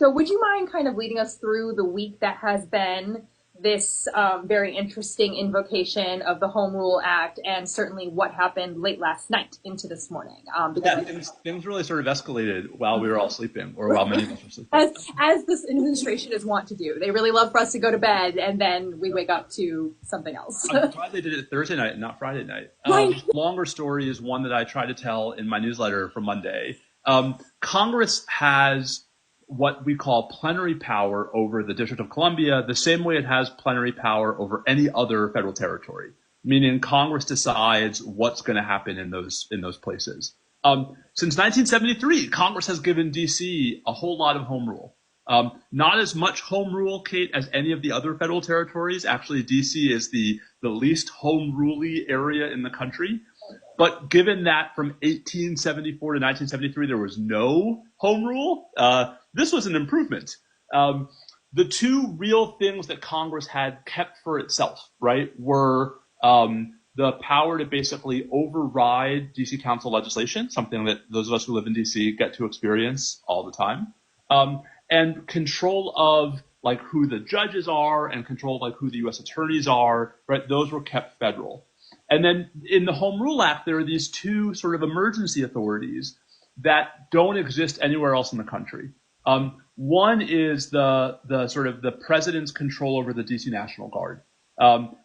So would you mind kind of leading us through the week that has been this very interesting invocation of the Home Rule Act, and certainly what happened late last night into this morning? Yeah, things really sort of escalated while we were all sleeping, or while many of us were sleeping. As this administration is wont to do. They really love for us to go to bed, and then we wake up to something else. I'm glad they did it Thursday night and not Friday night. Right. Longer story is one that I try to tell in my newsletter for Monday. Congress has what we call plenary power over the District of Columbia, the same way it has plenary power over any other federal territory, meaning Congress decides what's going to happen in those places. Since 1973, Congress has given D.C. a whole lot of home rule. Not as much home rule, Kate, as any of the other federal territories. Actually, D.C. is the least home rule-y area in the country. But given that from 1874 to 1973 there was no home rule, this was an improvement. The two real things that Congress had kept for itself, right, were the power to basically override D.C. Council legislation, something that those of us who live in D.C. get to experience all the time, and control of like who the judges are and control of like who the U.S. attorneys are, right? Those were kept federal. And then in the Home Rule Act, there are these two sort of emergency authorities that don't exist anywhere else in the country. One is the sort of the president's control over the DC National Guard,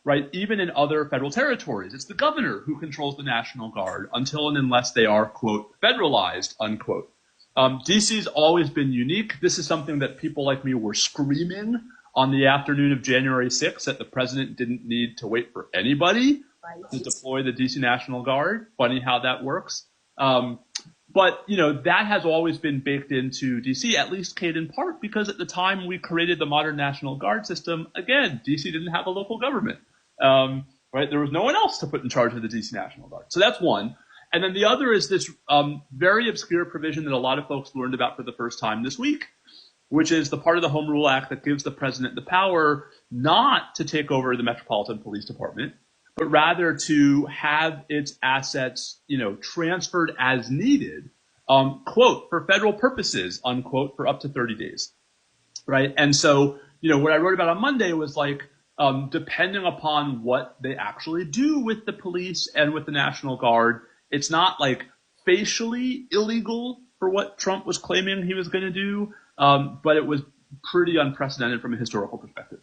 right? Even in other federal territories, it's the governor who controls the National Guard until and unless they are, quote, federalized, unquote. DC's always been unique. This is something that people like me were screaming on the afternoon of January 6th, that the president didn't need to wait for anybody to deploy the DC National Guard. Funny how that works. But, you know, that has always been baked into DC, at least, Kate, in part because at the time we created the modern National Guard system, again, DC didn't have a local government, right? There was no one else to put in charge of the DC National Guard. So that's one. And then the other is this very obscure provision that a lot of folks learned about for the first time this week, which is the part of the Home Rule Act that gives the president the power not to take over the Metropolitan Police Department, but rather to have its assets, you know, transferred as needed, quote, for federal purposes, unquote, for up to 30 days, right? And so, you know, what I wrote about on Monday was like, depending upon what they actually do with the police and with the National Guard, it's not like facially illegal for what Trump was claiming he was going to do, but it was pretty unprecedented from a historical perspective.